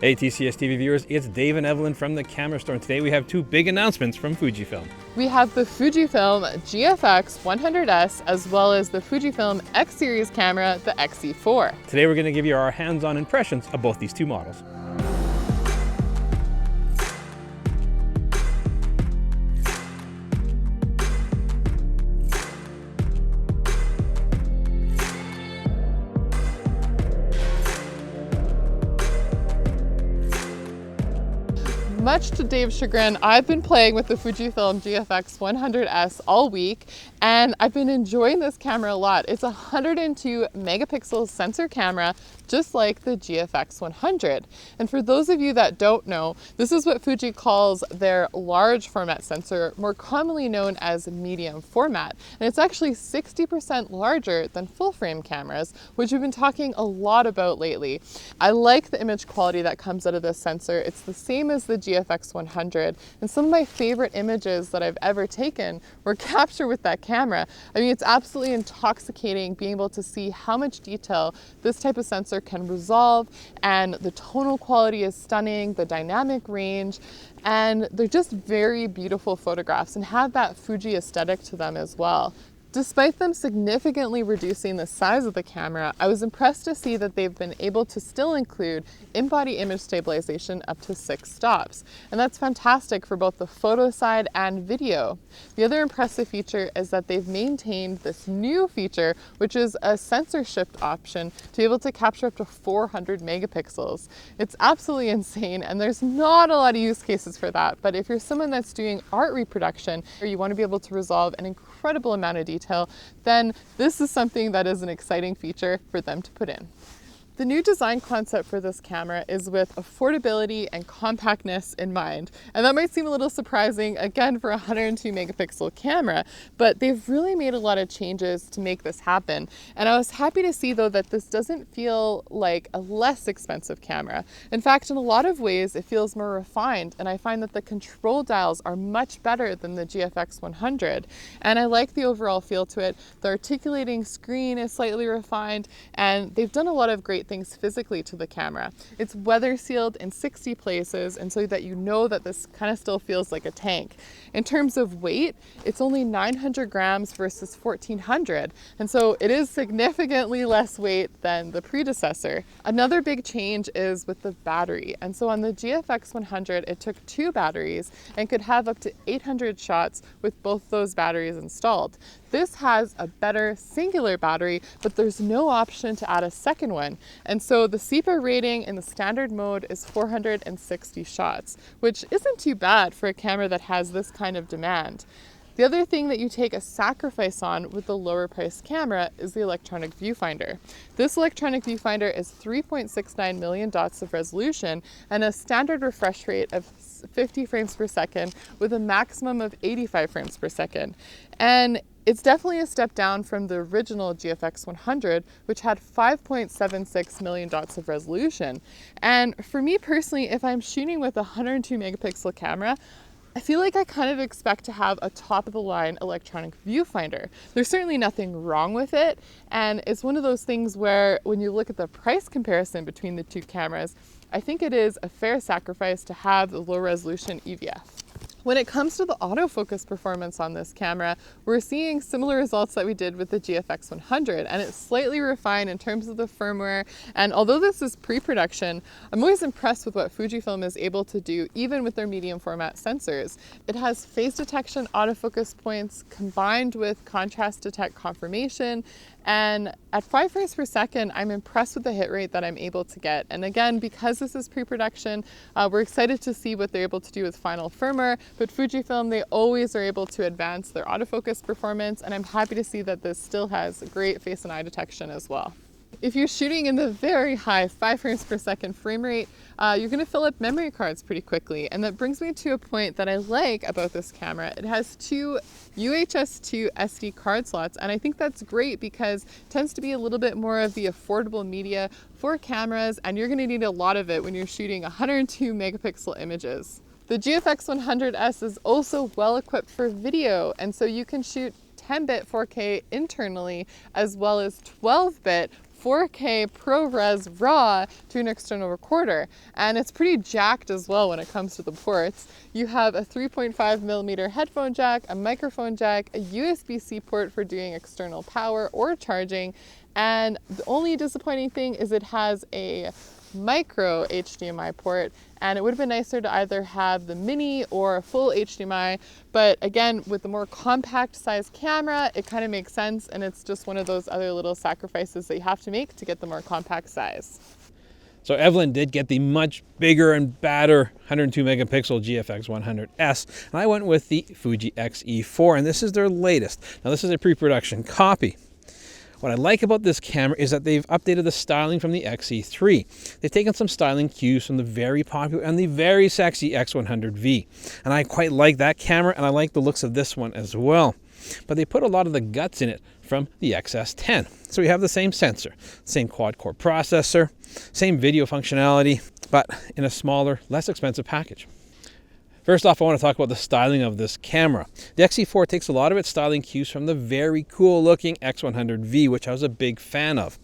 Hey TCS TV viewers, it's Dave and Evelyn from the camera store, and today we have two big announcements from Fujifilm. We have the Fujifilm GFX 100S as well as the Fujifilm X-Series camera, the XE4. Today we're going to give you our hands-on impressions of both these two models. Much to Dave's chagrin, I've been playing with the Fujifilm GFX 100S all week, and I've been enjoying this camera a lot. It's a 102 megapixel sensor camera, just like the GFX 100. And for those of you that don't know, this is what Fuji calls their large format sensor, more commonly known as medium format. And it's actually 60% larger than full frame cameras, which we've been talking a lot about lately. I like the image quality that comes out of this sensor. It's the same as the GFX 100, and some of my favorite images that I've ever taken were captured with that camera. I mean, it's absolutely intoxicating being able to see how much detail this type of sensor can resolve, and the tonal quality is stunning, the dynamic range, and they're just very beautiful photographs and have that Fuji aesthetic to them as well. Despite them significantly reducing the size of the camera, I was impressed to see that they've been able to still include in-body image stabilization up to 6 stops. And that's fantastic for both the photo side and video. The other impressive feature is that they've maintained this new feature, which is a sensor shift option to be able to capture up to 400 megapixels. It's absolutely insane, and there's not a lot of use cases for that. But if you're someone that's doing art reproduction, or you want to be able to resolve an incredible amount of detail, then this is something that is an exciting feature for them to put in. The new design concept for this camera is with affordability and compactness in mind. And that might seem a little surprising, again, for a 102 megapixel camera, but they've really made a lot of changes to make this happen. And I was happy to see, though, that this doesn't feel like a less expensive camera. In fact, in a lot of ways, it feels more refined, and I find that the control dials are much better than the GFX 100. And I like the overall feel to it. The articulating screen is slightly refined, and they've done a lot of great things physically to the camera. It's weather sealed in 60 places, and so that you know that this kind of still feels like a tank. In terms of weight, it's only 900 grams versus 1400, and so it is significantly less weight than the predecessor. Another big change is with the battery, and so on the GFX 100 it took 2 batteries and could have up to 800 shots with both those batteries installed. This has a better singular battery, but there's no option to add a second one. And so the CEPA rating in the standard mode is 460 shots, which isn't too bad for a camera that has this kind of demand. The other thing that you take a sacrifice on with the lower priced camera is the electronic viewfinder. This electronic viewfinder is 3.69 million dots of resolution and a standard refresh rate of 50 frames per second with a maximum of 85 frames per second. And it's definitely a step down from the original GFX 100, which had 5.76 million dots of resolution. And for me personally, if I'm shooting with a 102 megapixel camera, I feel like I kind of expect to have a top-of-the-line electronic viewfinder. There's certainly nothing wrong with it, and it's one of those things where when you look at the price comparison between the two cameras, I think it is a fair sacrifice to have the low-resolution EVF. When it comes to the autofocus performance on this camera, we're seeing similar results that we did with the GFX 100, and it's slightly refined in terms of the firmware. And although this is pre-production, I'm always impressed with what Fujifilm is able to do even with their medium format sensors. It has phase detection autofocus points combined with contrast detect confirmation, and at 5 frames per second, I'm impressed with the hit rate that I'm able to get. And again, because this is pre-production, we're excited to see what they're able to do with final firmware. But Fujifilm, they always are able to advance their autofocus performance, and I'm happy to see that this still has great face and eye detection as well. If you're shooting in the very high 5 frames per second frame rate, you're going to fill up memory cards pretty quickly. And that brings me to a point that I like about this camera. It has 2 UHS 2 SD card slots, and I think that's great because it tends to be a little bit more of the affordable media for cameras, and you're going to need a lot of it when you're shooting 102 megapixel images. The GFX 100S is also well equipped for video, and so you can shoot 10-bit 4K internally as well as 12-bit 4K ProRes RAW to an external recorder. And it's pretty jacked as well when it comes to the ports. You have a 3.5mm headphone jack, a microphone jack, a USB-C port for doing external power or charging. And the only disappointing thing is it has a micro HDMI port, and it would have been nicer to either have the mini or a full HDMI, but again, with the more compact size camera, it kind of makes sense, and it's just one of those other little sacrifices that you have to make to get the more compact size. So Evelyn did get the much bigger and badder 102 megapixel GFX 100S, and I went with the Fuji XE4, and this is their latest. Now this is a pre-production copy. What I like about this camera is that they've updated the styling from the XE3. They've taken some styling cues from the very popular and the very sexy X100V. And I quite like that camera, and I like the looks of this one as well. But they put a lot of the guts in it from the XS10. So we have the same sensor, same quad-core processor, same video functionality, but in a smaller, less expensive package. First off, I want to talk about the styling of this camera. The XE4 takes a lot of its styling cues from the very cool looking X100V, which I was a big fan of.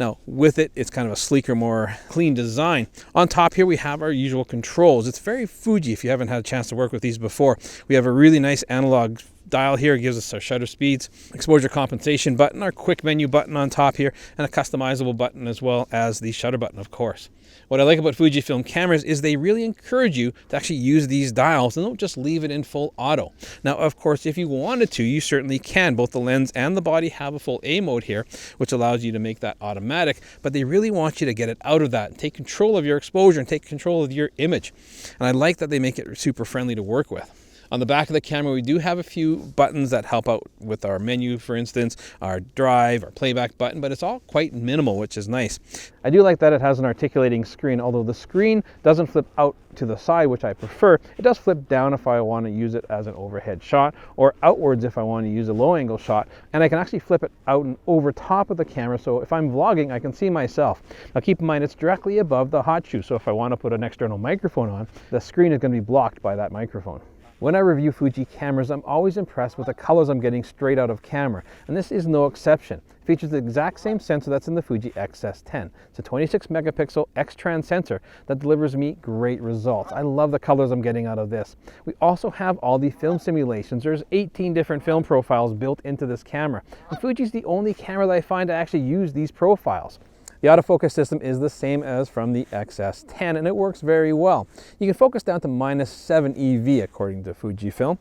Now, with it, it's kind of a sleeker, more clean design. On top here, we have our usual controls. It's very Fuji if you haven't had a chance to work with these before. We have a really nice analog dial here. It gives us our shutter speeds, exposure compensation button, our quick menu button on top here, and a customizable button as well as the shutter button, of course. What I like about Fujifilm cameras is they really encourage you to actually use these dials and don't just leave it in full auto. Now, of course, if you wanted to, you certainly can. Both the lens and the body have a full A mode here, which allows you to make that automatic, but they really want you to get it out of that and take control of your exposure and take control of your image. And I like that they make it super friendly to work with. On the back of the camera, we do have a few buttons that help out with our menu, for instance, our drive, our playback button, but it's all quite minimal, which is nice. I do like that it has an articulating screen, although the screen doesn't flip out to the side, which I prefer. It does flip down if I want to use it as an overhead shot, or outwards if I want to use a low angle shot, and I can actually flip it out and over top of the camera, so if I'm vlogging, I can see myself. Now keep in mind, it's directly above the hot shoe, so if I want to put an external microphone on, the screen is going to be blocked by that microphone. When I review Fuji cameras, I'm always impressed with the colors I'm getting straight out of camera, and this is no exception. It features the exact same sensor that's in the Fuji XS10. It's a 26 megapixel X-Trans sensor that delivers me great results. I love the colors I'm getting out of this. We also have all the film simulations. There's 18 different film profiles built into this camera, and Fuji's the only camera that I find to actually use these profiles. The autofocus system is the same as from the XS10, and it works very well. You can focus down to -7 EV according to Fujifilm.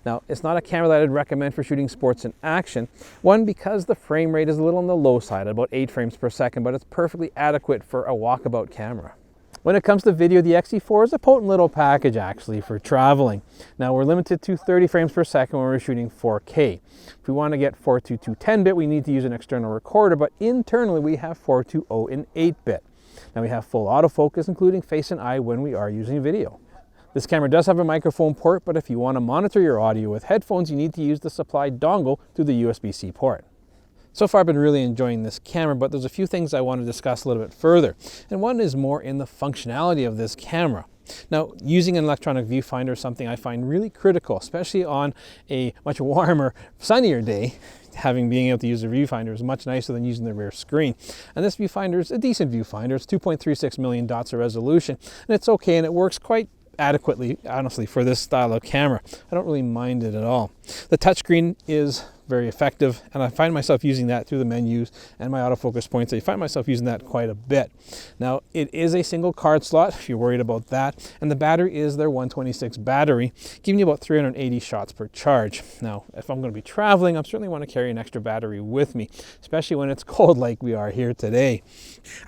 Now, it's not a camera that I'd recommend for shooting sports and action. One, because the frame rate is a little on the low side, about 8 frames per second, but it's perfectly adequate for a walkabout camera. When it comes to video, the XE4 is a potent little package actually for traveling. Now we're limited to 30 frames per second when we're shooting 4K. If we want to get 422 10-bit, we need to use an external recorder, but internally we have 420 in 8-bit. Now we have full autofocus, including face and eye when we are using video. This camera does have a microphone port, but if you want to monitor your audio with headphones, you need to use the supplied dongle through the USB-C port. So far I've been really enjoying this camera, but there's a few things I want to discuss a little bit further. And one is more in the functionality of this camera. Now, using an electronic viewfinder is something I find really critical, especially on a much warmer, sunnier day. Being able to use the viewfinder is much nicer than using the rear screen. And this viewfinder is a decent viewfinder. It's 2.36 million dots of resolution, and it's okay, and it works quite adequately, honestly, for this style of camera. I don't really mind it at all. The touchscreen is very effective, and I find myself using that through the menus and my autofocus points. I find myself using that quite a bit. Now, it is a single card slot if you're worried about that, and the battery is their 126 battery, giving you about 380 shots per charge. Now, if I'm going to be traveling, I certainly want to carry an extra battery with me, especially when it's cold like we are here today.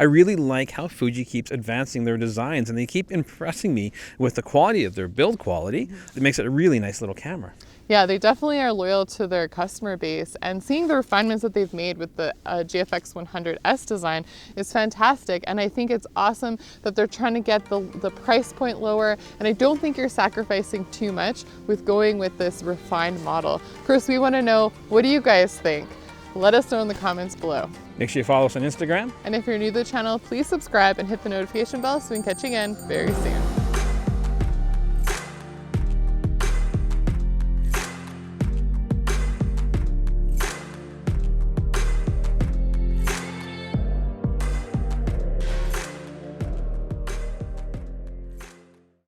I really like how Fuji keeps advancing their designs, and they keep impressing me with the quality of their build quality. It makes it a really nice little camera. Yeah, they definitely are loyal to their customer base, and seeing the refinements that they've made with the GFX 100S design is fantastic, and I think it's awesome that they're trying to get the price point lower, and I don't think you're sacrificing too much with going with this refined model. Of course, we want to know, what do you guys think? Let us know in the comments below. Make sure you follow us on Instagram. And if you're new to the channel, please subscribe and hit the notification bell so we can catch you again very soon.